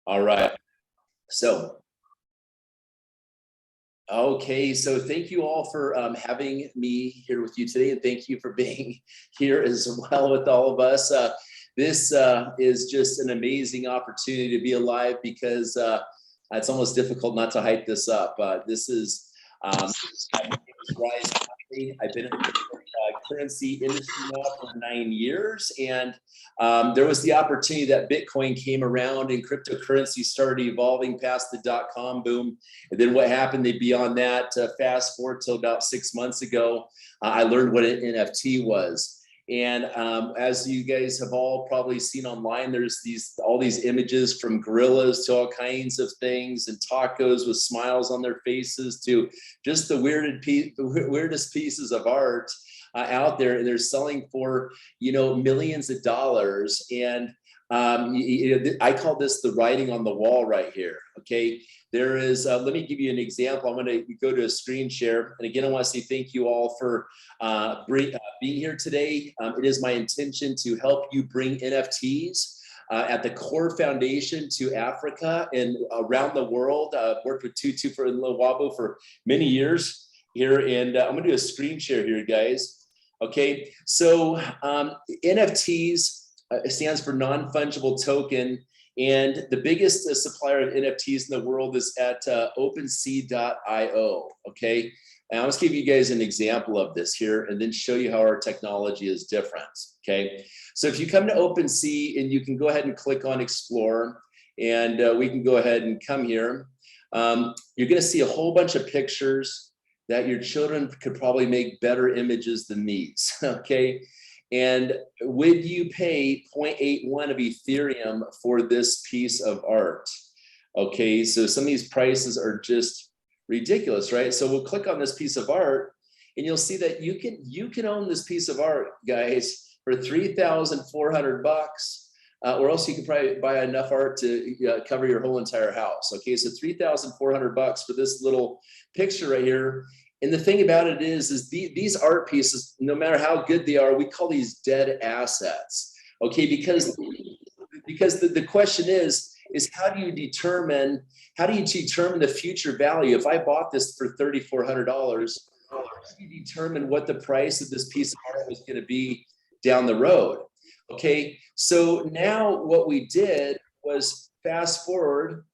All right. So, okay. So thank you all for having me here with you today. And thank you for being here as well with all of us. This is just an amazing opportunity to be alive because it's almost difficult not to hype this up. This is Ryze. I've been in the currency industry now for 9 years, and there was the opportunity that Bitcoin came around and cryptocurrency started evolving past the dot-com boom. And then what happened beyond that, fast forward till about 6 months ago, I learned what an NFT was. And as you guys have all probably seen online, there's all these images from gorillas to all kinds of things, and tacos with smiles on their faces to just the weirdest pieces of art out there. And they're selling for, millions of dollars. And I call this the writing on the wall right here. Okay. There is, let me give you an example. I'm going to go to a screen share. And again, I want to say thank you all for being here today. It is my intention to help you bring NFTs at the core foundation to Africa and around the world. Worked with Tutu in Lawabo for many years here. And I'm going to do a screen share here, guys. Okay. So NFTs stands for Non-Fungible Token. And the biggest supplier of NFTs in the world is at OpenSea.io, okay? And I'll just give you guys an example of this here and then show you how our technology is different, okay? So if you come to OpenSea, and you can go ahead and click on Explore, and we can go ahead and come here. You're gonna see a whole bunch of pictures that your children could probably make better images than these, okay? And would you pay 0.81 of Ethereum for this piece of art? Okay, so some of these prices are just ridiculous, right? So we'll click on this piece of art, and you'll see that you can own this piece of art, guys, for $3,400, or else you can probably buy enough art to cover your whole entire house. Okay, so $3,400 for this little picture right here. And the thing about it is these art pieces, no matter how good they are, we call these dead assets. Okay, because the question is how do you determine the future value? If I bought this for $3,400, how do you determine what the price of this piece of art was going to be down the road? Okay, so now what we did was fast forward.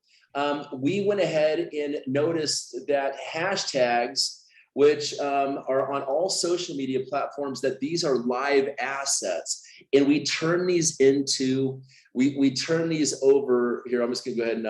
We went ahead and noticed that hashtags, which are on all social media platforms, that these are live assets. And we turn these into, we turn these over here. I'm just gonna go ahead and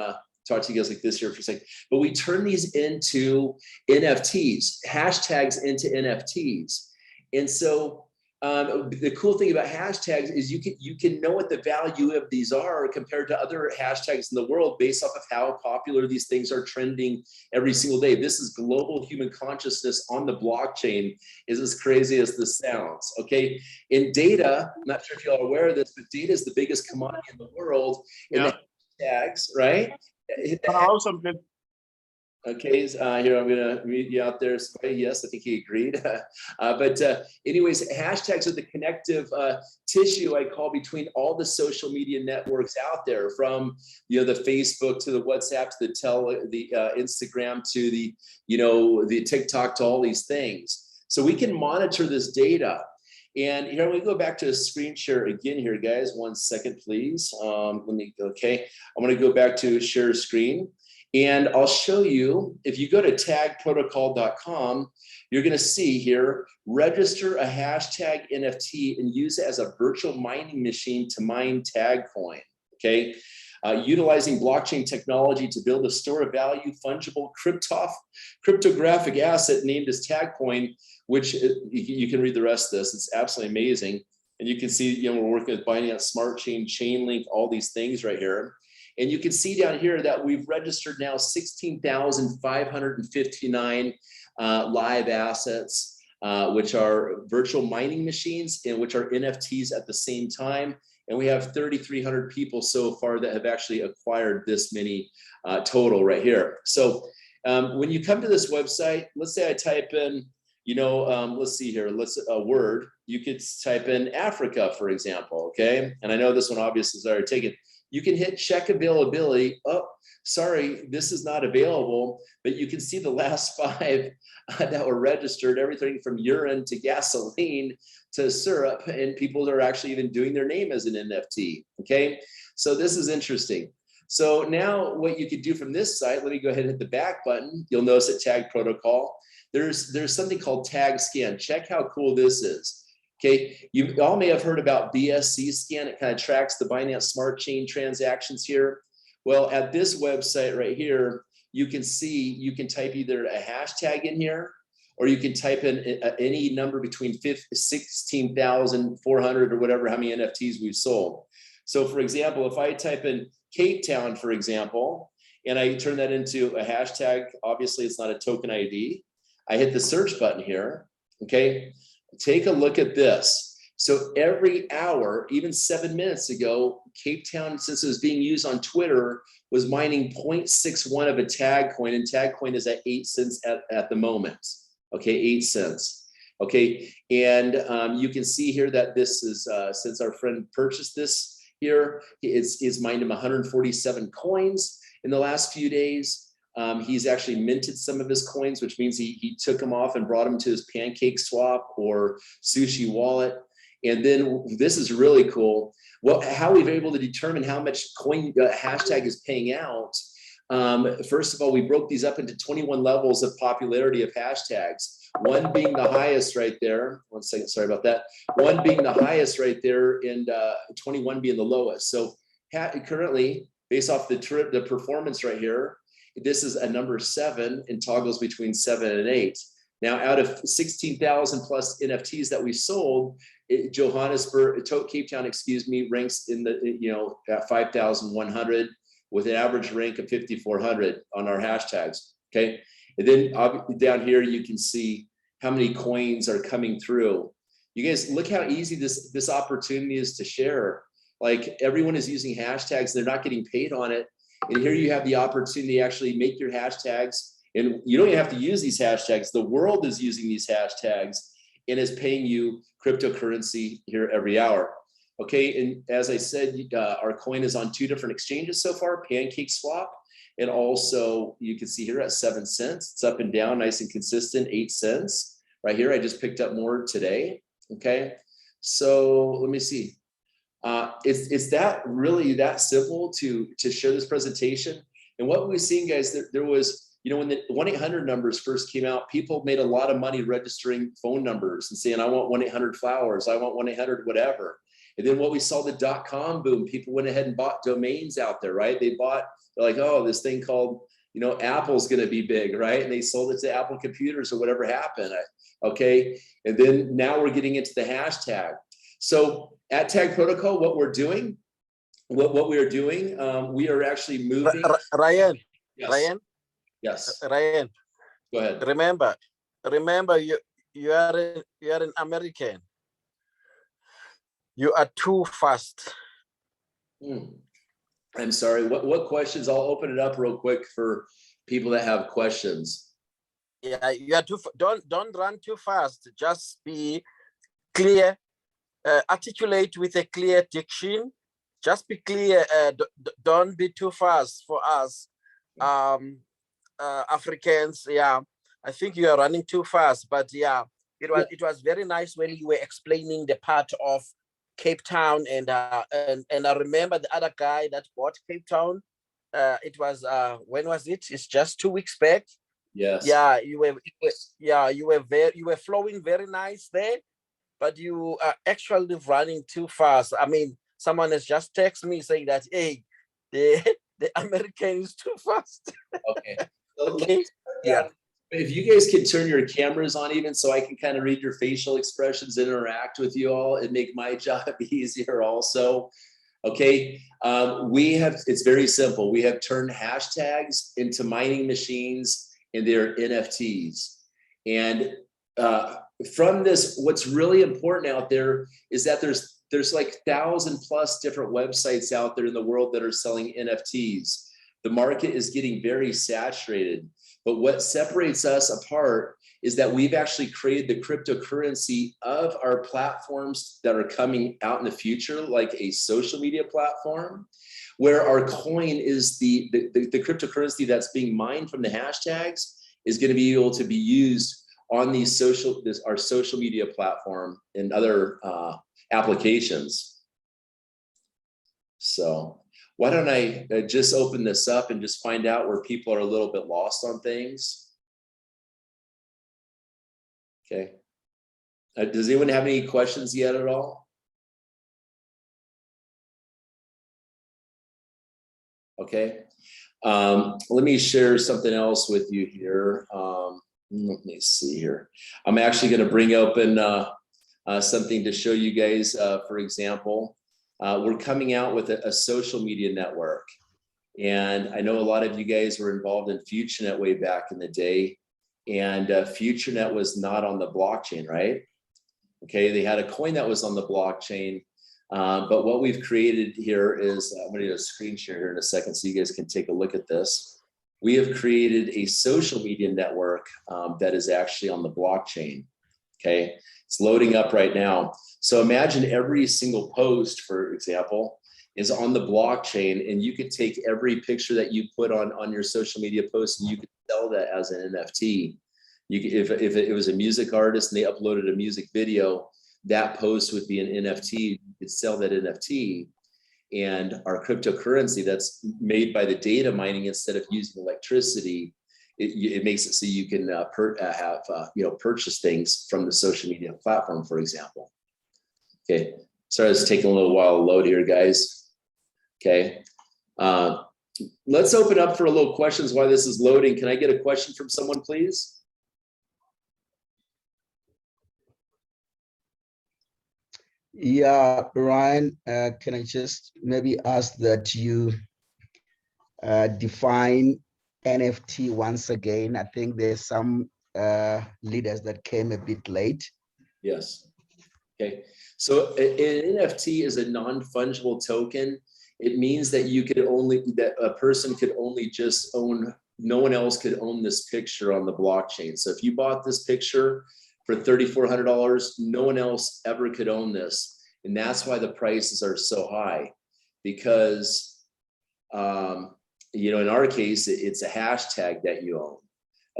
talk to you guys like this here for a second. But we turn these into NFTs, hashtags into NFTs. And so the cool thing about hashtags is you can know what the value of these are compared to other hashtags in the world based off of how popular these things are trending every single day. This is global human consciousness on the blockchain, is as crazy as this sounds, okay? In data, I'm not sure if y'all are aware of this, but data is the biggest commodity in the world. In the hashtags, right? Okay, here I'm gonna read you out there. Yes, I think he agreed. Anyways, hashtags are the connective tissue, I call, between all the social media networks out there, from the Facebook to the WhatsApp to the Instagram to the TikTok to all these things. So we can monitor this data. And here we go back to a screen share again here, guys. 1 second, please. Okay, I'm gonna go back to share screen. And I'll show you, if you go to TAGProtocol.com, you're going to see here, register a hashtag NFT and use it as a virtual mining machine to mine tag coin, okay? Utilizing blockchain technology to build a store of value, fungible cryptographic asset named as tag coin, which you can read the rest of this. It's absolutely amazing. And you can see, we're working with Binance Smart Chain, Chainlink, all these things right here. And you can see down here that we've registered now 16,559 live assets, which are virtual mining machines and which are NFTs at the same time. And we have 3,300 people so far that have actually acquired this many total right here. So when you come to this website, let's say I type in, let's see here, a word. You could type in Africa, for example, okay? And I know this one obviously is already taken. you can hit check availability. Oh, sorry, this is not available, but you can see the last 5 that were registered, everything from urine to gasoline to syrup, and people are actually even doing their name as an NFT, okay? So this is interesting. So now what you could do from this site, let me go ahead and hit the back button. You'll notice at Tag Protocol, there's something called Tag Scan. Check how cool this is. Okay, you all may have heard about BSC Scan. It kind of tracks the Binance Smart Chain transactions here. Well, at this website right here, you can see, you can type either a hashtag in here, or you can type in any number between 16,400 or whatever, how many NFTs we've sold. So for example, if I type in Cape Town, for example, and I turn that into a hashtag, obviously it's not a token ID. I hit the search button here, okay? Take a look at this. So every hour, even 7 minutes ago, Cape Town, since it was being used on Twitter, was mining 0.61 of a tag coin, and tag coin is at 8 cents at the moment. Okay, 8 cents. Okay, and you can see here that this is, since our friend purchased this here, it's mined him 147 coins in the last few days. He's actually minted some of his coins, which means he took them off and brought them to his Pancake Swap or Sushi wallet. And then this is really cool. Well, how we've been able to determine how much coin hashtag is paying out. First of all, we broke these up into 21 levels of popularity of hashtags. One being the highest right there. 1 second, sorry about that. One being the highest right there, and 21 being the lowest. So currently, based off the performance right here, this is a number 7 and toggles between 7 and 8. Now, out of 16,000 plus NFTs that we sold, Johannesburg, Cape Town, excuse me, ranks in the, at 5,100 with an average rank of 5,400 on our hashtags. Okay. And then down here, you can see how many coins are coming through. You guys look how easy this opportunity is to share. Like, everyone is using hashtags. They're not getting paid on it. And here you have the opportunity to actually make your hashtags, and you don't even have to use these hashtags. The world is using these hashtags and is paying you cryptocurrency here every hour. Okay, and as I said, our coin is on 2 different exchanges so far, Pancake Swap, and also you can see here at 7 cents. It's up and down, nice and consistent, 8 cents. Right here, I just picked up more today. Okay, so let me see. It's that really that simple to share this presentation. And what we've seen, guys, there was, when the 1-800 numbers first came out, people made a lot of money registering phone numbers and saying, I want 1-800 flowers, I want 1-800 whatever. And then what we saw, the .com boom, people went ahead and bought domains out there, right? They're like, oh, this thing called, Apple's going to be big, right? And they sold it to Apple computers or whatever happened. Okay. And then now we're getting into the hashtag. So at Tag Protocol, what we're doing, we are actually moving. Ryan, Yes. Ryan, Yes. Ryan. Go ahead. Remember, you are an American. You are too fast. I'm sorry. What questions? I'll open it up real quick for people that have questions. Yeah, you are too. Don't run too fast. Just be clear. Articulate with a clear diction. Just be clear. Don't be too fast for us, Africans. Yeah, I think you are running too fast. But yeah, it was very nice when you were explaining the part of Cape Town, and I remember the other guy that bought Cape Town. It was when was it? It's just 2 weeks back. Yes. Yeah, you were flowing very nice there. But you are actually running too fast. I mean, someone has just texted me saying that, hey, the American is too fast. Okay. So Okay. Yeah. If you guys can turn your cameras on, even so I can kind of read your facial expressions, interact with you all, and make my job easier also. Okay. It's very simple. We have turned hashtags into mining machines, and they're NFTs. And from this, what's really important out there is that there's like 1,000+ different websites out there in the world that are selling NFTs. The market is getting very saturated, but what separates us apart is that we've actually created the cryptocurrency of our platforms that are coming out in the future, like a social media platform. where our coin is the cryptocurrency that's being mined from the hashtags is going to be able to be used on these our social media platform and other applications. So why don't I just open this up and just find out where people are a little bit lost on things. Okay. Does anyone have any questions yet at all? Okay. Let me share something else with you here. Let me see here. I'm actually going to bring open something to show you guys. For example, we're coming out with a social media network. And I know a lot of you guys were involved in FutureNet way back in the day. And FutureNet was not on the blockchain, right? Okay, they had a coin that was on the blockchain. But what we've created here is, I'm going to do a screen share here in a second so you guys can take a look at this. We have created a social media network that is actually on the blockchain. Okay, it's loading up right now. So imagine every single post, for example, is on the blockchain, and you could take every picture that you put on your social media post and you could sell that as an NFT. You could, if it was a music artist and they uploaded a music video, that post would be an NFT. You could sell that NFT. And our cryptocurrency that's made by the data mining instead of using electricity, it makes it so you can purchase things from the social media platform, for example. Okay, sorry, it's taking a little while to load here, guys. Okay, let's open up for a little questions while this is loading. Can I get a question from someone, please? Yeah, Ryan, can I just maybe ask that you define NFT once again? I think there's some leaders that came a bit late. Yes. Okay. So an NFT is a non-fungible token. It means that that a person could only just own, no one else could own this picture on the blockchain. So if you bought this picture for $3,400, no one else ever could own this. And that's why the prices are so high, because, in our case, it's a hashtag that you own.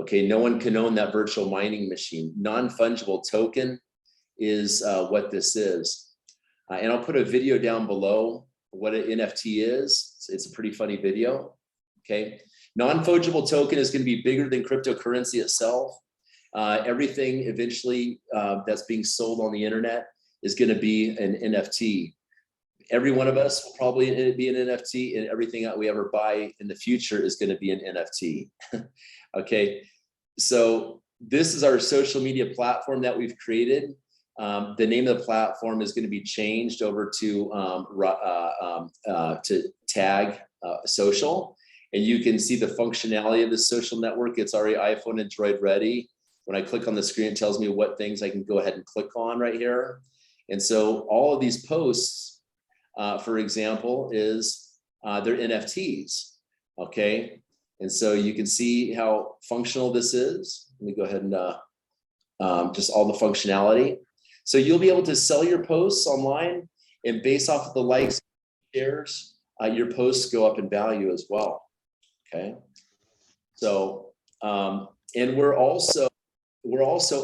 Okay, no one can own that virtual mining machine. Non-fungible token is what this is. And I'll put a video down below what an NFT is. It's a pretty funny video. Okay, non-fungible token is going to be bigger than cryptocurrency itself. Everything eventually that's being sold on the internet is going to be an NFT. Every one of us will probably be an NFT, and everything that we ever buy in the future is going to be an NFT. Okay, so this is our social media platform that we've created. The name of the platform is going to be changed over to Tag Social, and you can see the functionality of the social network. It's already iPhone and Android ready. When I click on the screen, it tells me what things I can go ahead and click on right here. And so all of these posts, for example, they're NFTs. Okay, and so you can see how functional this is. Let me go ahead and just all the functionality. So you'll be able to sell your posts online, and based off of the likes, shares, your posts go up in value as well. Okay, so and we're also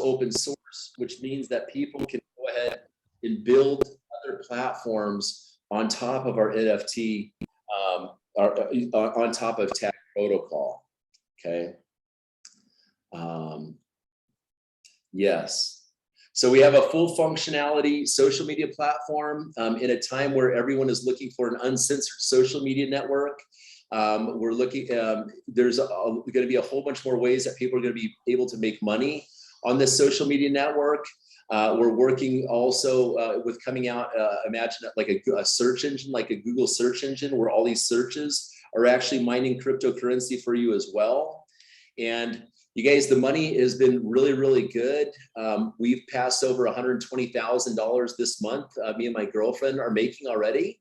open source, which means that people can go ahead and build other platforms on top of our NFT, on top of TAGProtocol. Okay. Yes. So we have a full functionality social media platform in a time where everyone is looking for an uncensored social media network. We're looking, there's going to be a whole bunch more ways that people are going to be able to make money on this social media network. We're working also with coming out, imagine like a search engine, like a Google search engine, where all these searches are actually mining cryptocurrency for you as well. And you guys, the money has been really, really good. We've passed over $120,000 this month. Me and my girlfriend are making already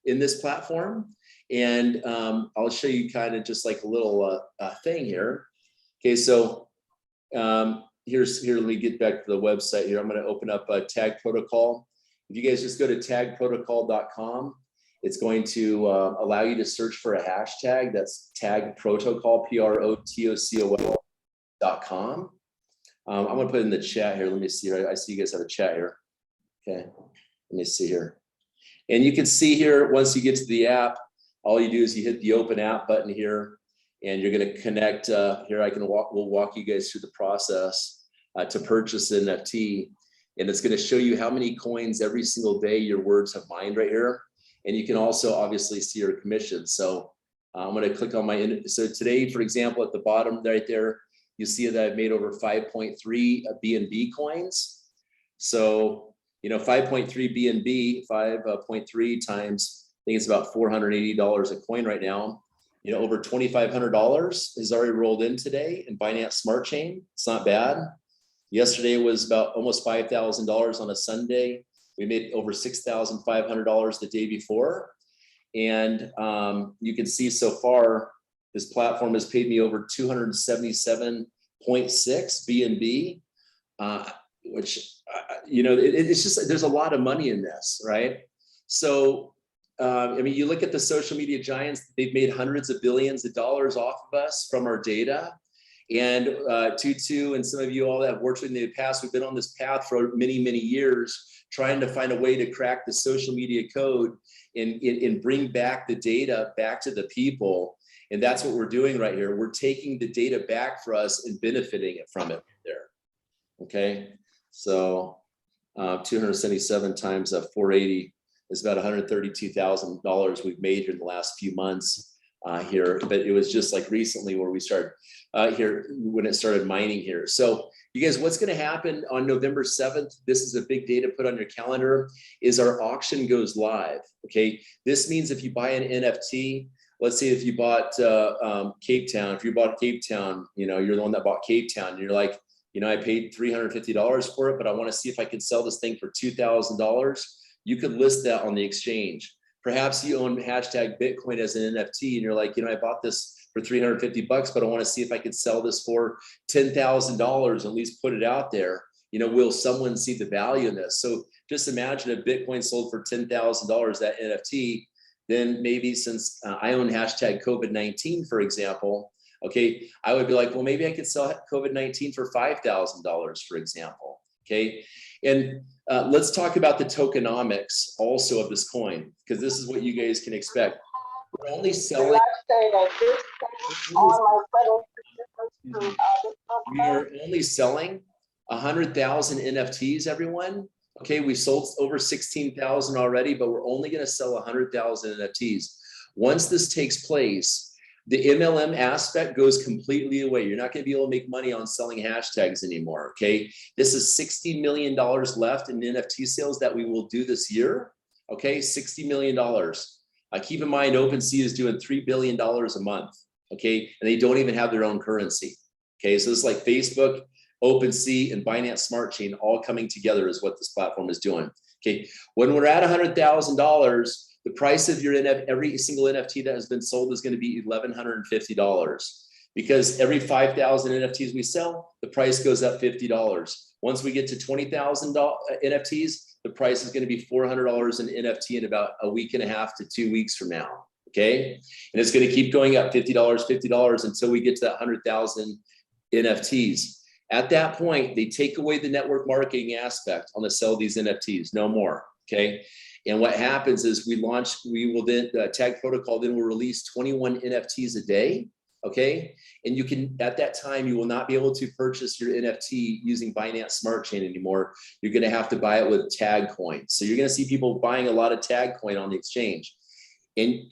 in this platform. And I'll show you kind of just like a little thing here. Okay, so here, let me get back to the website here. I'm going to open up a Tag Protocol. If you guys just go to tagprotocol.com, It's going to allow you to search for a hashtag. That's TAGProtocol, PROTOCOL.com. I'm gonna put it in the chat here. Let me see. I see you guys have a chat here. Okay, let me see here. And you can see here, once you get to the app, all you do is you hit the open app button here, and you're gonna connect. Here we'll walk you guys through the process to purchase an NFT. And it's gonna show you how many coins every single day your words have mined right here. And you can also obviously see your commission. So I'm gonna click on so today, for example, at the bottom right there, you see that I've made over 5.3 BNB coins. So, 5.3 BNB, 5.3 times, I think it's about $480 a coin right now. Over $2,500 is already rolled in today in Binance Smart Chain. It's not bad. Yesterday was about almost $5,000 on a Sunday. We made over $6,500 the day before. And you can see so far, this platform has paid me over 277.6 BNB, which, it's just, there's a lot of money in this, right? So, you look at the social media giants, they've made hundreds of billions of dollars off of us from our data. And Tutu and some of you all that have worked with me in the past, we've been on this path for many, many years, trying to find a way to crack the social media code and bring back the data back to the people. And that's what we're doing right here. We're taking the data back for us and benefiting from it there. Okay, so 277 times 480 is about $132,000 we've made here in the last few months here. But it was just like recently where we started here when it started mining here. So you guys, what's going to happen on November 7th? This is a big day to put on your calendar. Is our auction goes live. Okay, this means if you buy an NFT. Let's say if you bought Cape Town, if you bought Cape Town, you're the one that bought Cape Town, and you're like, I paid $350 for it, but I want to see if I can sell this thing for $2,000. You could list that on the exchange. Perhaps you own hashtag Bitcoin as an NFT, and you're like, I bought this for $350, but I want to see if I could sell this for $10,000, at least put it out there. Will someone see the value in this? So just imagine if Bitcoin sold for $10,000, that NFT. Then maybe since I own hashtag COVID-19, for example, okay, I would be like, well, maybe I could sell COVID-19 for $5,000, for example, okay? And let's talk about the tokenomics also of this coin, because this is what you guys can expect. We're only selling. We are only selling 100,000 NFTs, everyone. Okay, we sold over 16,000 already, but we're only going to sell 100,000 NFTs. Once this takes place, the MLM aspect goes completely away. You're not going to be able to make money on selling hashtags anymore. Okay, this is $60 million left in NFT sales that we will do this year. Okay, $60 million. Keep in mind, OpenSea is doing $3 billion a month. Okay, and they don't even have their own currency. Okay, so it's like Facebook, OpenSea, and Binance Smart Chain all coming together is what this platform is doing. Okay, when we're at $100,000, the price of your every single NFT that has been sold is going to be $1,150, because every 5,000 NFTs we sell, the price goes up $50. Once we get to 20,000 NFTs, the price is going to be $400 an NFT in about a week and a half to 2 weeks from now. Okay, and it's going to keep going up $50, $50 until we get to that 100,000 NFTs. At that point, they take away the network marketing aspect on the sell of these NFTs, no more, okay? And what happens is we will then, Tag Protocol then will release 21 NFTs a day, okay? And you can, at that time, you will not be able to purchase your NFT using Binance Smart Chain anymore. You're gonna have to buy it with Tag Coin. So you're gonna see people buying a lot of Tag Coin on the exchange. And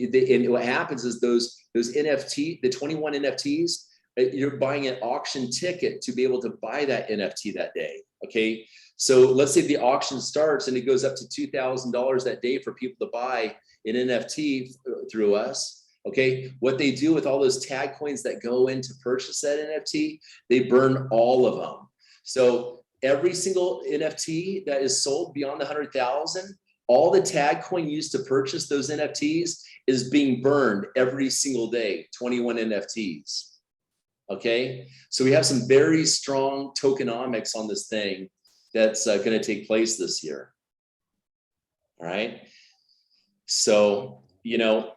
what happens is those NFT, the 21 NFTs, you're buying an auction ticket to be able to buy that NFT that day, okay? So let's say the auction starts and it goes up to $2,000 that day for people to buy an NFT through us, okay? What they do with all those tag coins that go in to purchase that NFT, they burn all of them. So every single NFT that is sold beyond the 100,000, all the tag coin used to purchase those NFTs is being burned every single day, 21 NFTs. Okay, so we have some very strong tokenomics on this thing that's going to take place this year. All right, so you know,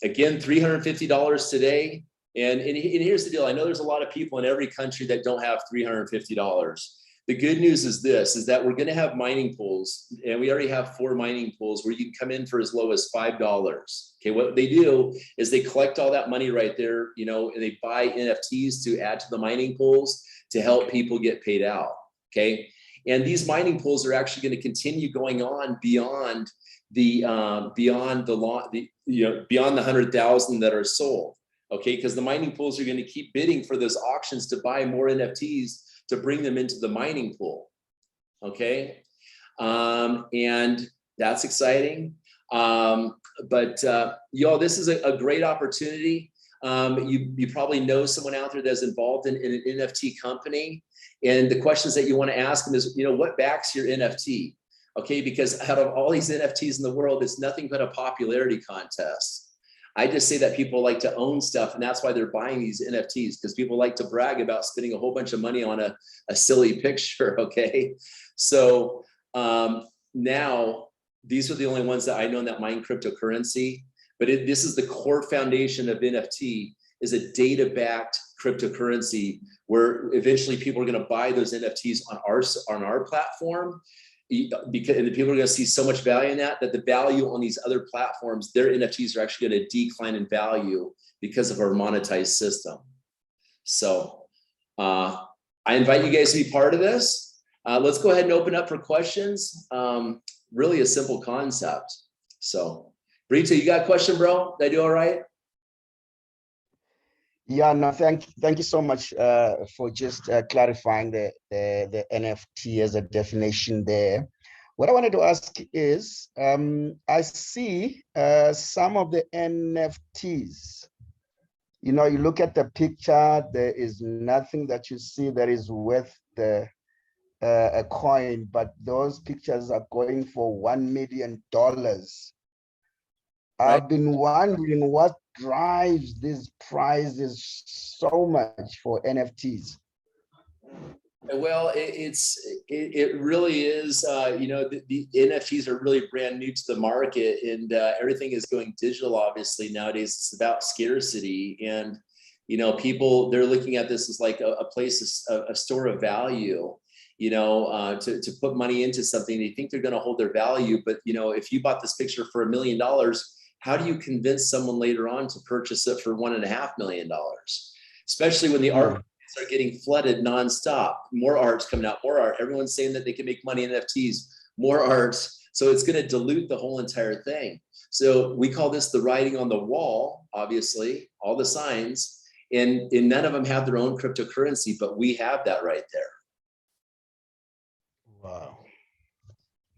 again, $350 today. And here's the deal. I know there's a lot of people in every country that don't have $350. The good news is this, is that we're going to have mining pools, and we already have 4 mining pools where you can come in for as low as $5. Okay, what they do is they collect all that money right there, you know, and they buy NFTs to add to the mining pools to help people get paid out. Okay, and these mining pools are actually going to continue going on beyond the beyond the 100,000 that are sold. Okay, because the mining pools are going to keep bidding for those auctions to buy more NFTs to bring them into the mining pool. Okay, and that's exciting. But y'all, this is a great opportunity. You probably know someone out there that's involved in an NFT company, and the questions that you want to ask them is, you know, what backs your NFT? Okay, because out of all these NFTs in the world, it's nothing but a popularity contest. I just say that people like to own stuff, and that's why they're buying these NFTs, because people like to brag about spending a whole bunch of money on a silly picture. Okay, so now these are the only ones that I know that mine cryptocurrency, but this is the core foundation of NFT, is a data-backed cryptocurrency where eventually people are going to buy those NFTs on our platform. Because and the people are going to see so much value in that the value on these other platforms, their NFTs are actually going to decline in value because of our monetized system. So I invite you guys to be part of this. Let's go ahead and open up for questions. Really a simple concept. So Brito, you got a question, bro? Did I do all right? Yeah, no, thank you so much for just clarifying the NFT as a definition there. What I wanted to ask is, I see some of the NFTs, you know, you look at the picture, there is nothing that you see that is worth a coin, but those pictures are going for $1 million. I've been wondering what drives these prices so much for NFTs. Well, it really is, you know, the NFTs are really brand new to the market, and everything is going digital. Obviously nowadays it's about scarcity, and you know, people, they're looking at this as like a place, a store of value, you know, to put money into something. They think they're going to hold their value, but you know, if you bought this picture for $1 million, how do you convince someone later on to purchase it for $1.5 million? Especially when the art markets are getting flooded nonstop. More art's coming out, more art. Everyone's saying that they can make money in NFTs, more art. So it's going to dilute the whole entire thing. So we call this the writing on the wall, obviously, all the signs, and none of them have their own cryptocurrency, but we have that right there. Wow.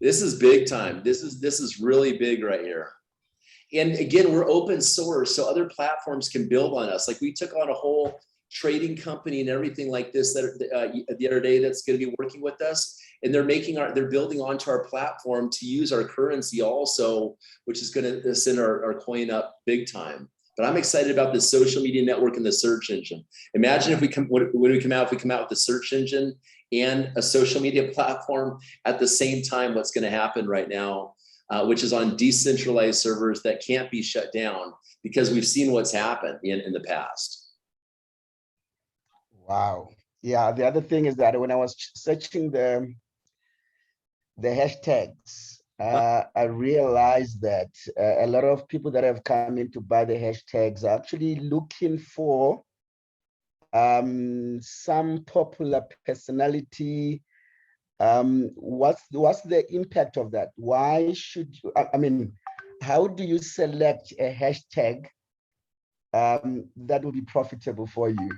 This is big time. This is really big right here. And again, we're open source, so other platforms can build on us. Like we took on a whole trading company and everything like this that the other day that's going to be working with us, and they're building onto our platform to use our currency also, which is going to send our coin up big time. But I'm excited about the social media network and the search engine. Imagine if we come out with the search engine and a social media platform at the same time. What's going to happen right now? Which is on decentralized servers that can't be shut down, because we've seen what's happened in the past. Wow. Yeah, the other thing is that when I was searching the hashtags, I realized that a lot of people that have come in to buy the hashtags are actually looking for some popular personality. What's the impact of that? Why should you, I mean, how do you select a hashtag that will be profitable for you?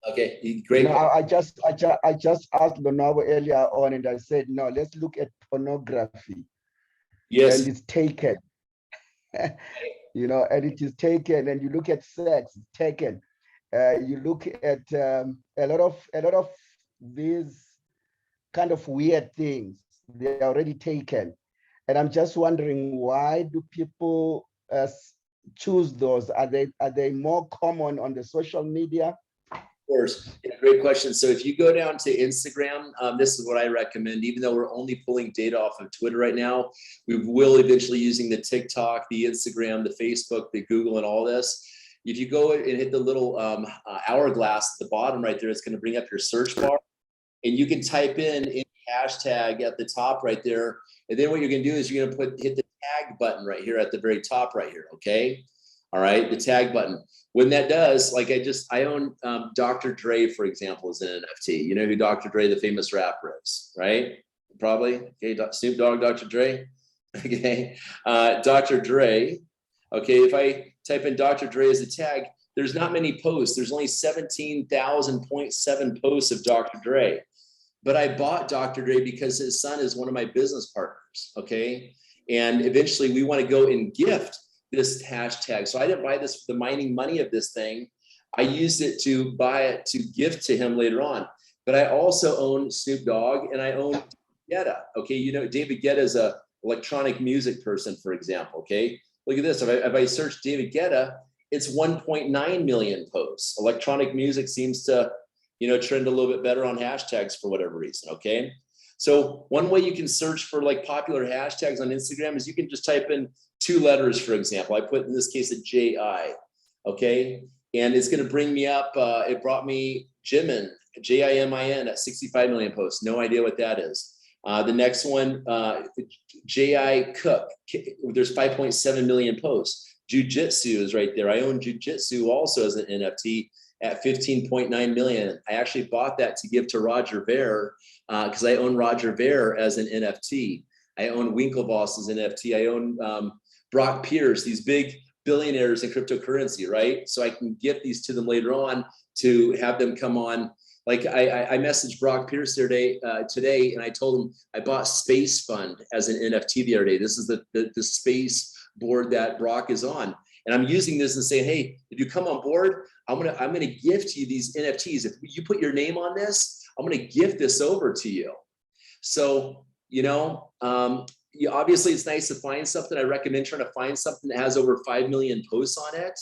Okay, great. You know, I just asked Leonardo earlier on, and I said, no, let's look at pornography. Yes. And it's taken. You know, and it is taken. And you look at sex, it's taken. You look at a lot of these kind of weird things, they're already taken. And I'm just wondering, why do people choose those? Are they more common on the social media? course. Yeah, great question. So if you go down to Instagram, this is what I recommend, even though we're only pulling data off of Twitter right now, we will eventually using the TikTok, the Instagram, the Facebook, the Google, and all this. If you go and hit the little hourglass at the bottom right there, it's going to bring up your search bar, and you can type in any hashtag at the top right there. And then what you're going to do is you're going to hit the tag button right here at the very top right here. Okay. All right. The tag button. When that does, like I own Dr. Dre, for example, is an NFT. You know who Dr. Dre, the famous rapper, is, right? Probably. Okay. Snoop Dogg, Dr. Dre. Okay. Dr. Dre. Okay. If I type in Dr. Dre as a tag, there's not many posts. There's only 17,000.7 posts of Dr. Dre. But I bought Dr. Dre because his son is one of my business partners. Okay. And eventually we want to go and gift this hashtag. So I didn't buy this for the mining money of this thing. I used it to buy it to gift to him later on. But I also own Snoop Dogg and I own Guetta. Okay. You know, David Guetta is a electronic music person, for example. Okay. Look at this. If I search David Guetta, it's 1.9 million posts. Electronic music seems to, you know, trend a little bit better on hashtags for whatever reason. Okay. So one way you can search for like popular hashtags on Instagram is you can just type in 2 letters, for example. I put in this case a J-I, okay? And it's gonna bring me up, it brought me Jimin, J-I-M-I-N at 65 million posts. No idea what that is. The next one, J.I. Cook, there's 5.7 million posts. Jiu-Jitsu is right there. I own Jiu-Jitsu also as an NFT at 15.9 million. I actually bought that to give to Roger Ver because I own Roger Ver as an NFT. I own Winklevoss as an NFT. I own Brock Pierce, these big billionaires in cryptocurrency, right? So I can gift these to them later on to have them come on. Like I messaged Brock Pierce today, and I told him I bought Space Fund as an NFT the other day. This is the space board that Brock is on. And I'm using this and saying, hey, if you come on board, I'm gonna gift you these NFTs. If you put your name on this, I'm gonna gift this over to you. So, you know, obviously it's nice to find something. I recommend trying to find something that has over 5 million posts on it.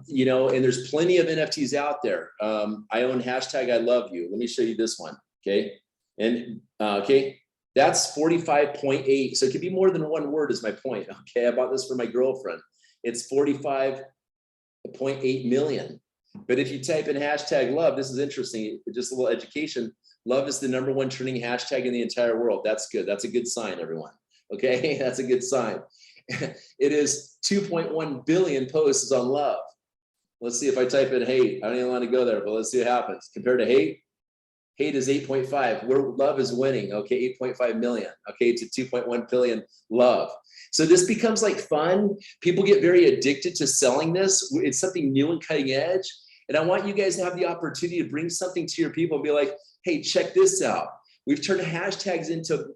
You know, and there's plenty of NFTs out there. I own hashtag I love you. Let me show you this one. Okay. And okay, that's 45.8. So it could be more than one word is my point. Okay. I bought this for my girlfriend. It's 45.8 million. But if you type in hashtag love, this is interesting. Just a little education. Love is the #1 trending hashtag in the entire world. That's good. That's a good sign, everyone. Okay. That's a good sign. It is 2.1 billion posts on love. Let's see if I type in hate. I don't even want to go there, but let's see what happens. Compared to hate, hate is 8.5. Where love is winning. Okay, 8.5 million. Okay, to 2.1 billion love. So this becomes like fun. People get very addicted to selling this. It's something new and cutting edge. And I want you guys to have the opportunity to bring something to your people and be like, hey, check this out. We've turned hashtags into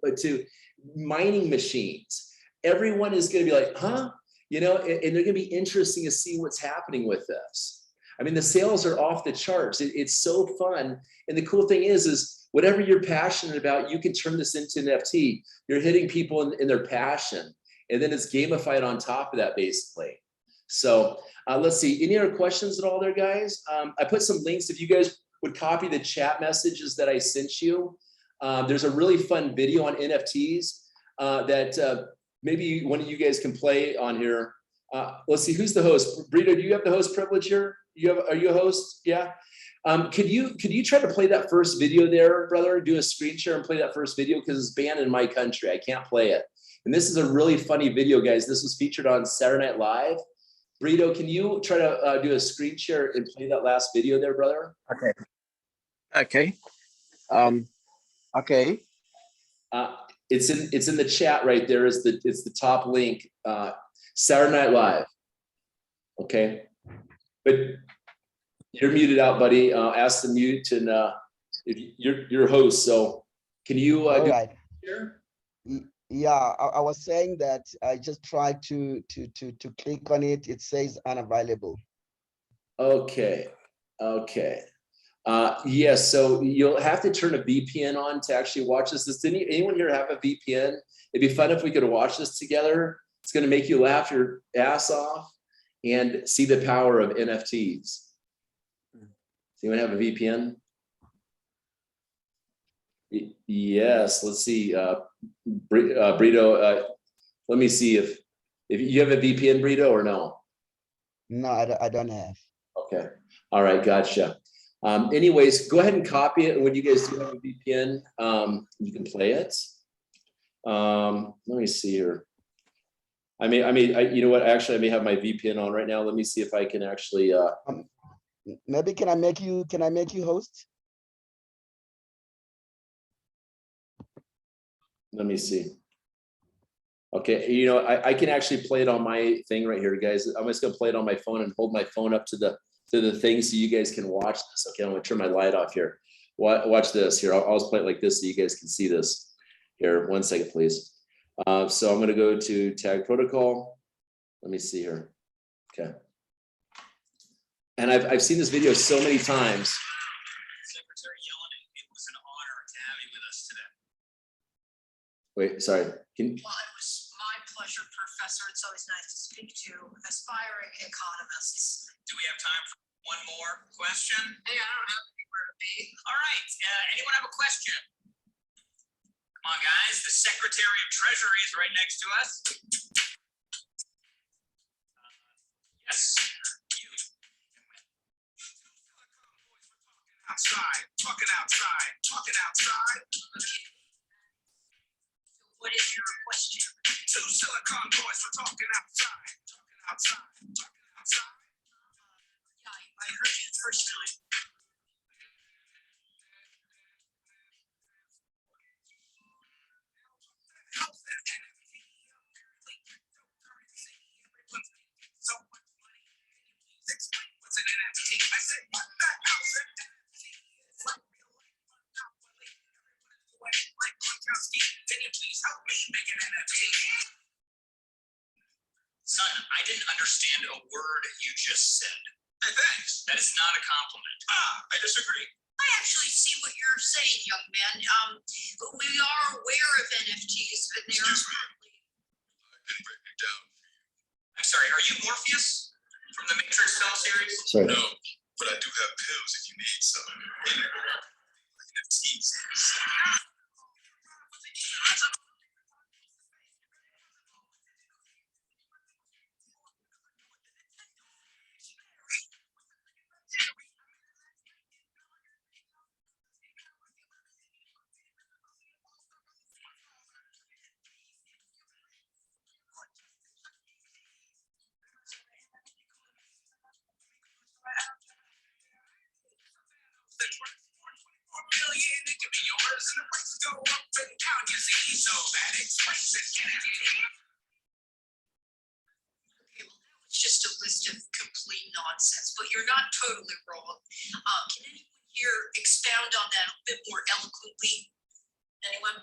mining machines. Everyone is going to be like, huh? You know, and they're going to be interesting to see what's happening with this. I mean, the sales are off the charts. It's so fun. And the cool thing is whatever you're passionate about, you can turn this into an NFT. You're hitting people in their passion. And then it's gamified on top of that, basically. So let's see. Any other questions at all there, guys? I put some links. If you guys would copy the chat messages that I sent you. There's a really fun video on NFTs that maybe one of you guys can play on here. Let's see, who's the host? Brito, do you have the host privilege here? Are you a host? Yeah. Could you try to play that first video there, brother? Do a screen share and play that first video because it's banned in my country. I can't play it. And this is a really funny video, guys. This was featured on Saturday Night Live. Brito, can you try to do a screen share and play that last video there, brother? Okay. Okay. Okay. It's in the chat right there. It's the top link. Saturday Night Live. Okay, but you're muted out, buddy. Ask to mute, and if you're host, so can you? All right. Yeah, I was saying that I just tried to click on it. It says unavailable. Okay. Okay. Yes, so you'll have to turn a VPN on to actually watch this. Does anyone here have a VPN? It'd be fun if we could watch this together. It's going to make you laugh your ass off and see the power of NFTs. Anyone have a VPN? Yes, let's see. Brito, let me see if you have a VPN, Brito, or no? No, I don't have. Okay. All right. Gotcha. Anyways, go ahead and copy it. And when you guys do have a VPN, you can play it. Let me see here. You know what? Actually, I may have my VPN on right now. Let me see if I can actually. Maybe can I make you host? Let me see. Okay, you know, I can actually play it on my thing right here, guys. I'm just gonna play it on my phone and hold my phone up to the thing so you guys can watch this. Okay, I'm gonna turn my light off here. Watch this here. I'll just play it like this so you guys can see this. Here, 1 second, please. So I'm gonna go to Tag Protocol. Let me see here. Okay. And I've seen this video so many times. Secretary Yellen, it was an honor to have you with us today. Wait, sorry. Well, it was my pleasure, Professor. It's always nice to speak to aspiring economists. Do we have time for one more question? Hey, I don't have anywhere to be. All right, anyone have a question? Come on, guys, the Secretary of Treasury is right next to us. Yes, you. Talking outside. What is your question? Two silicon boys were talking outside. Yeah, I heard you the first time. What's an NFT? I said, what the hell's an NFT? It's like real life, Monopoly. Like Gronkowski, can you please help me make an NFT? Son, I didn't understand a word you just said. Hey, thanks. That is not a compliment. I disagree. I actually see what you're saying, young man. We are aware of NFTs, but they are currently. I can break it down. I'm sorry, are you Morpheus from the Matrix film series? Sorry. No, but I do have pills if you need some. NFTs. It can be yours, and the prices go up and down, you see. So that explains it. Okay, well, that was just a list of complete nonsense, but you're not totally wrong. Can anyone here expound on that a bit more eloquently? Anyone?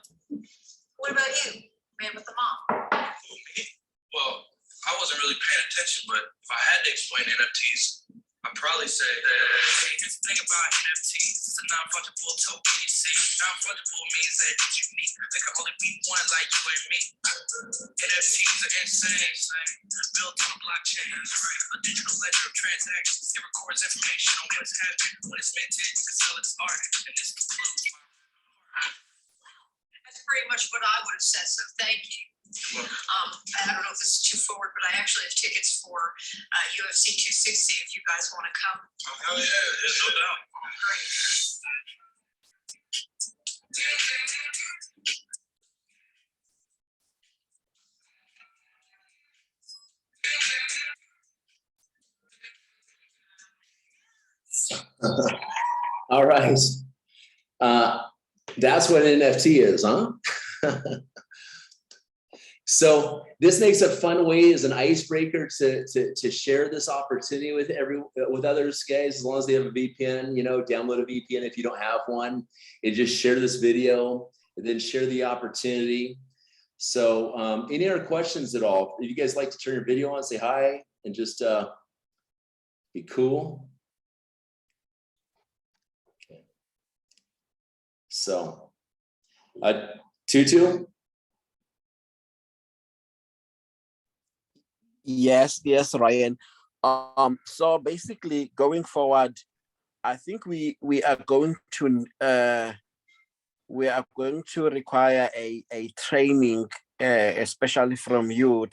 What about you, man with the mom? Me? Well, I wasn't really paying attention, but if I had to explain NFTs, I'd probably say that, hey, just think about NFTs. It's a non-fungible token, you see. Non-fungible means that it's unique. There can only be one like you and me. NFTs are insane. Built on a blockchain, a digital ledger of transactions. It records information on what's happening, when it's minted, to sell its art. And this concludes my. That's pretty much what I would have said, so thank you. I don't know if this is too forward, but I actually have tickets for UFC 260 if you guys want to come. Oh, hell yeah, there's no doubt. All right. That's what an NFT is, huh? So this makes a fun way as an icebreaker to share this opportunity with others, guys. As long as they have a VPN, you know, download a VPN if you don't have one, and just share this video and then share the opportunity. So any other questions at all? If you guys like to turn your video on, say hi, and just be cool. Okay. So Tutu. Yes, Ryan. So basically going forward, I think we are going to require a training, especially from you,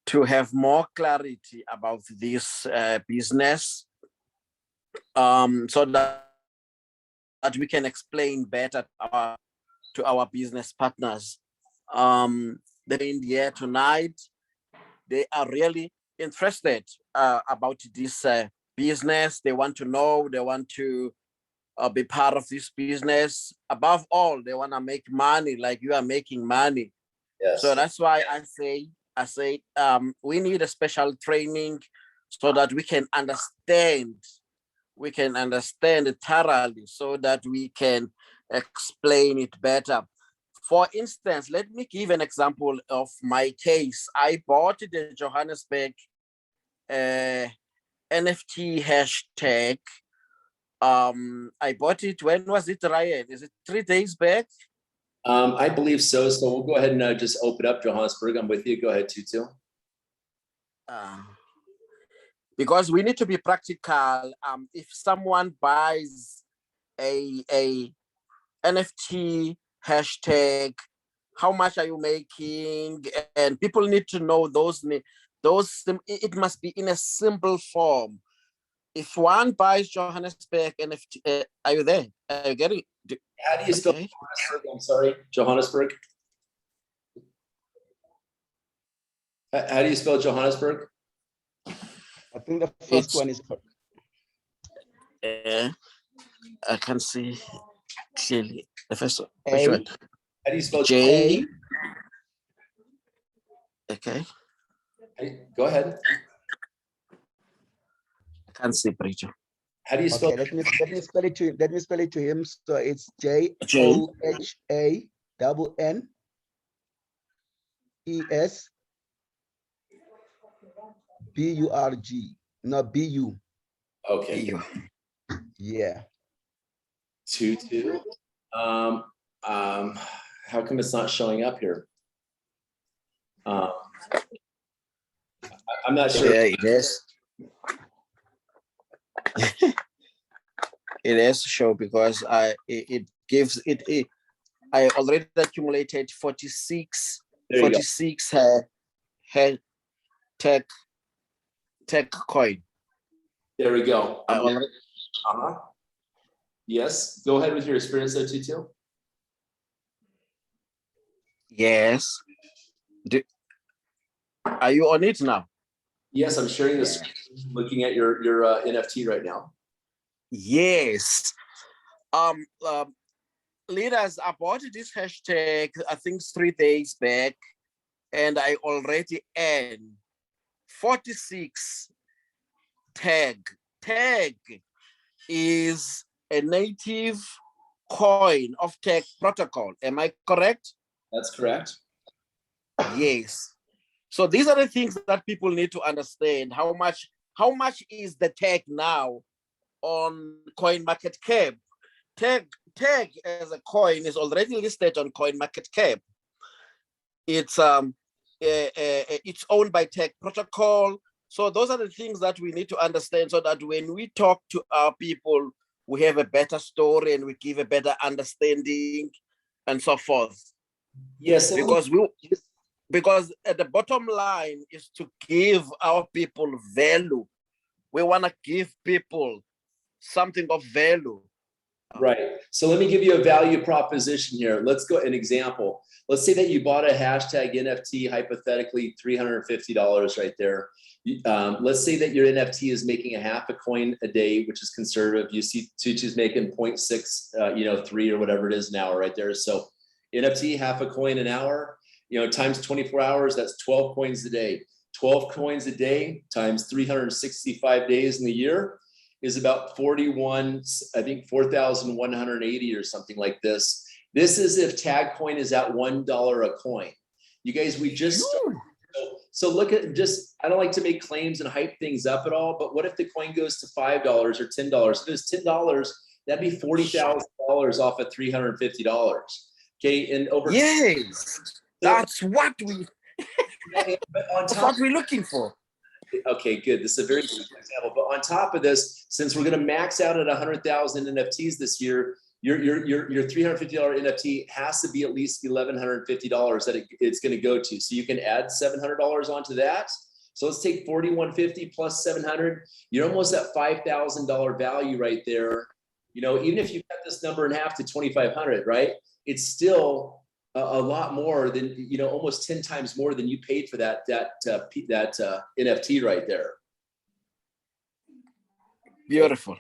to have more clarity about this business, so that we can explain better to our business partners. They're in here tonight. They are really interested about this business. They want to know, they want to be part of this business. Above all, they want to make money like you are making money. Yes. So that's why I say we need a special training so that we can understand it thoroughly, so that we can explain it better. For instance, let me give an example of my case. I bought the Johannesburg NFT hashtag. I bought it, when was it, Ryan? Is it 3 days back? I believe so. So we'll go ahead and just open up Johannesburg. I'm with you. Go ahead, Tutu. Because we need to be practical. If someone buys a NFT hashtag, how much are you making? And people need to know those. It must be in a simple form. If one buys Johannesburg NFT, are you there? Are you getting it? How do you spell Johannesburg? I'm sorry, Johannesburg. How do you spell Johannesburg? I think the first one is correct. I can see clearly the first one. A. Which one? How do you spell J? Okay. Go ahead. I can't see, Bridget. How do you spell? Okay, let me spell it to him. So it's JOHANNESBURG, not BU. Okay. BU. Yeah. Tutu. How come it's not showing up here? I'm not sure. Yeah, it is. It has to show because it gives it. I already accumulated 46 tech coin. There we go. I already. Yes. Go ahead with your experience there, Tutu. Yes. Are you on it now? Yes, I'm sharing this. Looking at your NFT right now. Yes. Leaders, I bought this hashtag, I think 3 days back, and I already earned 46 tag. Tag is a native coin of TAGProtocol. Am I correct? That's correct. Yes. So these are the things that people need to understand. How much is the tag now on CoinMarketCap? Tag as a coin is already listed on CoinMarketCap. It's owned by TAGProtocol. So those are the things that we need to understand, so that when we talk to our people, we have a better story and we give a better understanding and so forth. Yes, because at the bottom line is to give our people value. We want to give people something of value. Right. So let me give you a value proposition here. Let's go an example. Let's say that you bought a hashtag NFT, hypothetically $350 right there. Let's say that your NFT is making a half a coin a day, which is conservative. You see Tutu's making 0.6, 3 or whatever it is an hour right there. So NFT, half a coin an hour, times 24 hours, that's 12 coins a day. 12 coins a day times 365 days in the year is about 4,180 or something like this. This is if tag coin is at $1 a coin. You guys, we just started. So look at I don't like to make claims and hype things up at all, but what if the coin goes to $5 or $10? If it's $10, that'd be $40,000 off of $350. Okay, and over. Yes, that's what we. But on That's top, what we're looking for. Okay, good. This is a very good example. But on top of this, since we're going to max out at 100,000 NFTs this year, your $350 NFT has to be at least $1,150 that it's going to go to. So you can add $700 onto that. So let's take 4,150 plus 700. You're almost at $5,000 value right there. You know, even if you cut this number in half to 2,500, right? It's still a lot more than, you know, almost 10 times more than you paid for that NFT right there. Beautiful.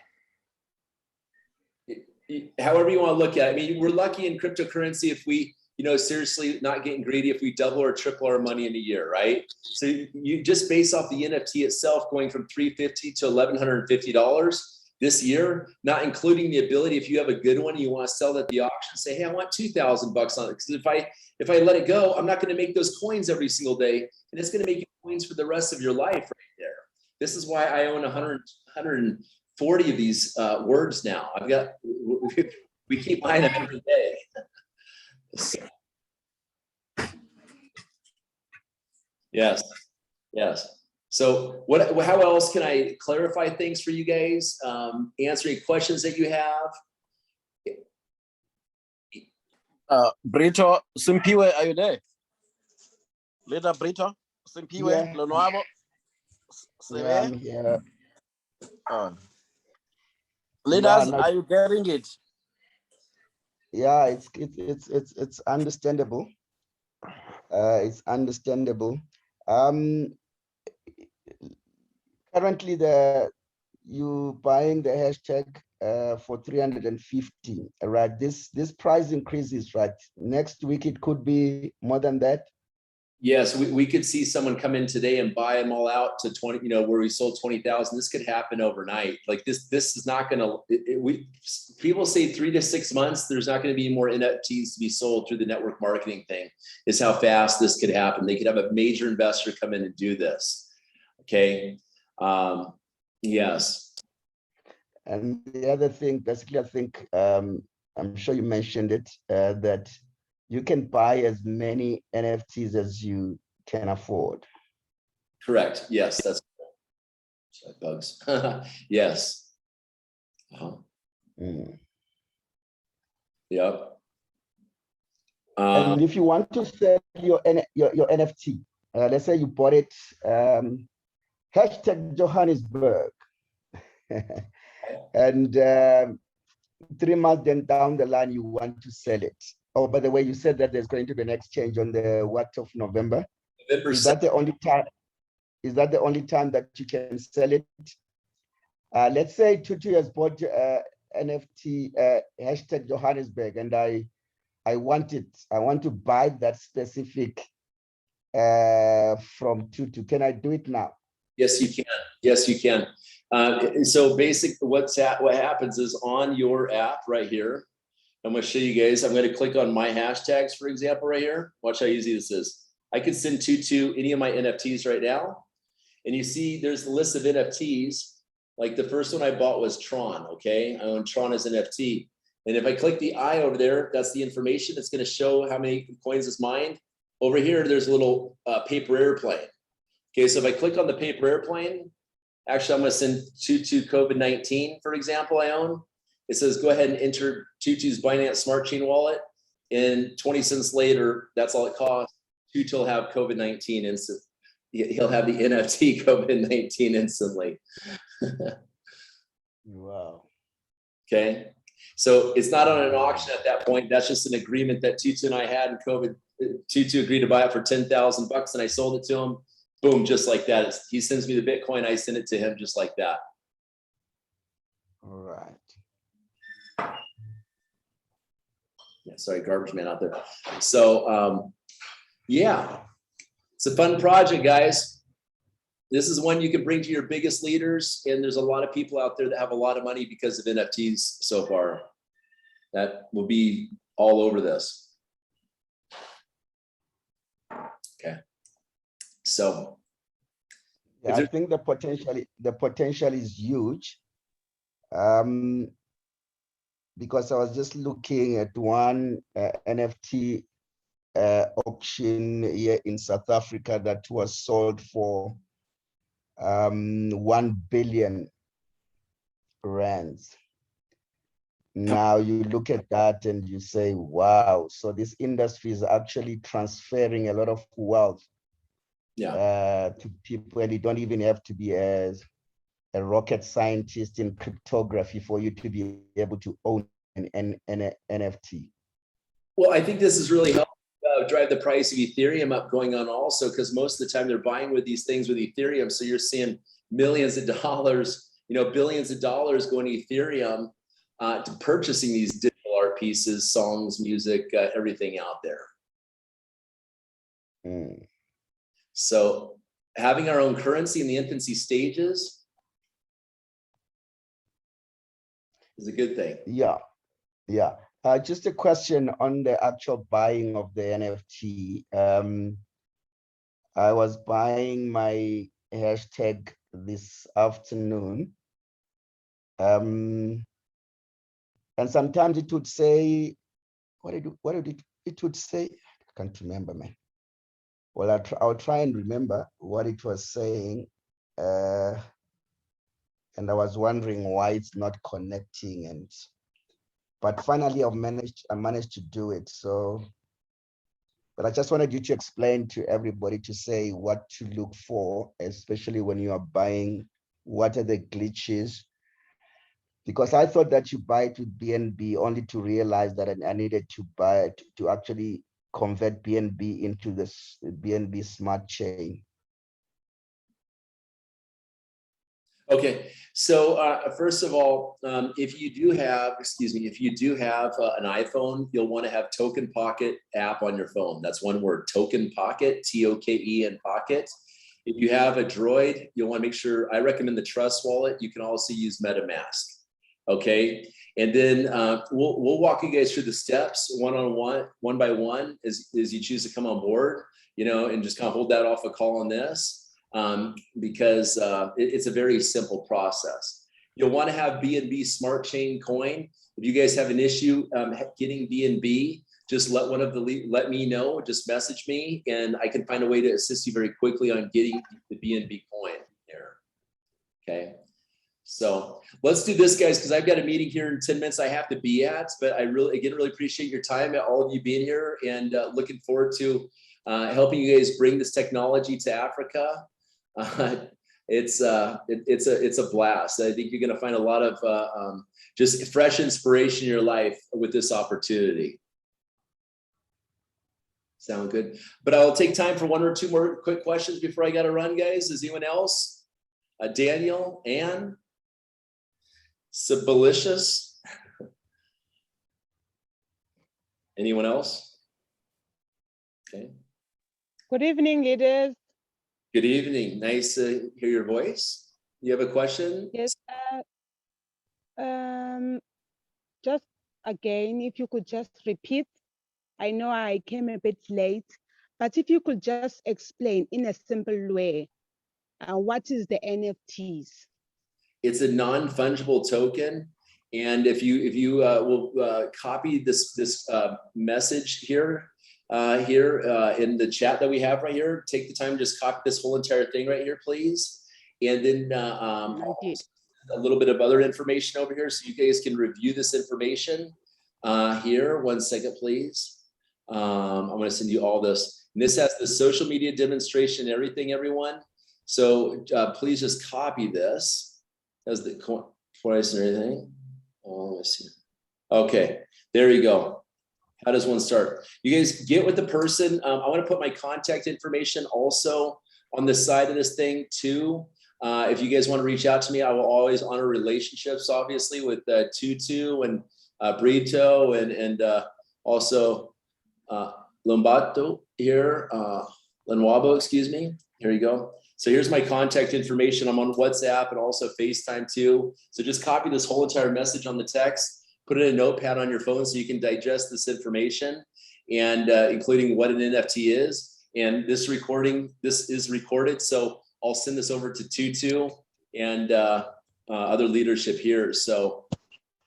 However you want to look at it. I mean, we're lucky in cryptocurrency if we, you know, seriously not getting greedy, if we double or triple our money in a year, right? So you just based off the NFT itself going from $350 to $1,150 this year, not including the ability, if you have a good one and you want to sell it at the auction, say, hey, I want 2,000 bucks on it. Because if I let it go, I'm not going to make those coins every single day. And it's going to make you coins for the rest of your life right there. This is why I own 140 of these words now. We keep buying them every day. Yes, yes. So how else can I clarify things for you guys? Answer any questions that you have? Brito, Simpiwe, are you there? Leader Brito, Simpiwe, Yeah. Lonoabo. Yeah. Leaders, no. are you getting it? Yeah, it's understandable. It's understandable. Currently, you buying the hashtag for 350, right? This price increases, right? Next week it could be more than that. Yes, we could see someone come in today and buy them all out to 20, you know, where we sold 20,000. This could happen overnight. Like this is not going to, people say 3 to 6 months, there's not going to be more NFTs to be sold through the network marketing thing, is how fast this could happen. They could have a major investor come in and do this. Okay. Yes. And the other thing, basically, I think, I'm sure you mentioned it, that you can buy as many NFTs as you can afford. Correct. Yes, that's bugs. Yes. Yep. And if you want to sell your NFT, let's say you bought it, hashtag Johannesburg, and 3 months then down the line, you want to sell it. Oh, by the way, you said that there's going to be an exchange on the what of November? Is that the only time? Is that the only time that you can sell it? Let's say Tutu has bought NFT hashtag Johannesburg, and I want it. I want to buy that specific from Tutu. Can I do it now? Yes, you can. Yes, you can. So basically what happens is on your app right here, I'm going to show you guys, I'm going to click on my hashtags, for example, right here. Watch how easy this is. I can send to any of my NFTs right now. And you see there's a list of NFTs. Like the first one I bought was Tron, okay? I own Tron as NFT. And if I click the eye over there, that's the information. It's going to show how many coins is mined. Over here, there's a little paper airplane. Okay, so if I click on the paper airplane, actually I'm going to send Tutu COVID-19, for example, I own. It says, go ahead and enter Tutu's Binance Smart Chain wallet. And 20 cents later, that's all it costs. Tutu will have COVID-19 instant. He'll have the NFT COVID-19 instantly. Wow. Okay. So it's not on an auction at that point. That's just an agreement that Tutu and I had, and Tutu agreed to buy it for 10,000 bucks, and I sold it to him. Boom, just like that. He sends me the Bitcoin, I send it to him just like that. All right. Yeah, sorry, garbage man out there. So yeah, it's a fun project, guys. This is one you can bring to your biggest leaders, and there's a lot of people out there that have a lot of money because of NFTs so far. That will be all over this. Okay. So yeah, I think the potential is huge. Because I was just looking at one NFT auction here in South Africa that was sold for 1 billion rands. Now you look at that and you say, wow, so this industry is actually transferring a lot of wealth to people, and you don't even have to be a rocket scientist in cryptography for you to be able to own an NFT. Well, I think this is really helping drive the price of Ethereum up going on also, because most of the time they're buying with these things with Ethereum. So you're seeing millions of dollars, billions of dollars going to Ethereum to purchasing these digital art pieces, songs, music, everything out there. So having our own currency in the infancy stages is a good thing. Yeah. Just a question on the actual buying of the NFT. I was buying my hashtag this afternoon. And sometimes it would say, what did it would say? I can't remember, man. Well, I'll try and remember what it was saying. And I was wondering why it's not connecting, but finally I managed to do it. So, but I just wanted you to explain to everybody, to say what to look for, especially when you are buying, what are the glitches? Because I thought that you buy it with BNB only to realize that I needed to buy it to actually convert BNB into this BNB smart chain. Okay, so first of all, if you do have an iPhone, you'll want to have Token Pocket app on your phone. That's one word, Token Pocket, T-O-K-E-N Pocket. If you have a Droid, you'll want to make sure, I recommend the Trust Wallet. You can also use MetaMask. Okay, and then we'll walk you guys through the steps one by one, as you choose to come on board, and just kind of hold that off a call on this. Because it's a very simple process. You'll want to have BNB Smart Chain coin. If you guys have an issue getting BNB, just let me know. Just message me, and I can find a way to assist you very quickly on getting the BNB coin here. Okay, so let's do this, guys, because I've got a meeting here in 10 minutes I have to be at. But I really appreciate your time, all of you being here, and looking forward to helping you guys bring this technology to Africa. It's a blast. I think you're going to find a lot of just fresh inspiration in your life with this opportunity. Sound good? But I'll take time for one or two more quick questions before I got to run, guys. Is anyone else? Daniel, Ann, Sibilicious. Anyone else? Okay. Good evening, leaders. Good evening. Nice to hear your voice. You have a question? Yes. Just again, if you could just repeat. I know I came a bit late, but if you could just explain in a simple way, what is the NFTs? It's a non-fungible token. And if you will copy this message here, in the chat that we have right here, take the time to just copy this whole entire thing right here, please. And then a little bit of other information over here so you guys can review this information here. 1 second, please. I'm going to send you all this. And this has the social media demonstration, everything, everyone. So please just copy this. Has the price and everything. Oh, let me see. Okay, there you go. How does one start? You guys get with the person. I want to put my contact information also on the side of this thing too. If you guys want to reach out to me, I will always honor relationships, obviously, with Tutu and Brito and also Lombato here, Lenwabo, excuse me. Here you go. So here's my contact information. I'm on WhatsApp and also FaceTime too. So just copy this whole entire message on the text, put it in a notepad on your phone so you can digest this information, and including what an NFT is. And this is recorded. So I'll send this over to Tutu and other leadership here. So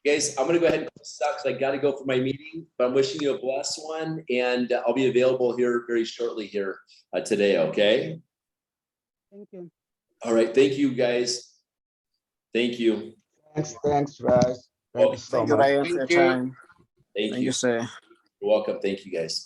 guys, I'm going to go ahead and close this out because I got to go for my meeting, but I'm wishing you a blessed one, and I'll be available here very shortly here today. Okay. Thank you. All right, thank you guys. Thank you. Thanks, Ryze. Thank you so Thank you, much. Ryan, for your Thank you. time. Thank Thank you. you, sir. You're welcome. Thank you guys.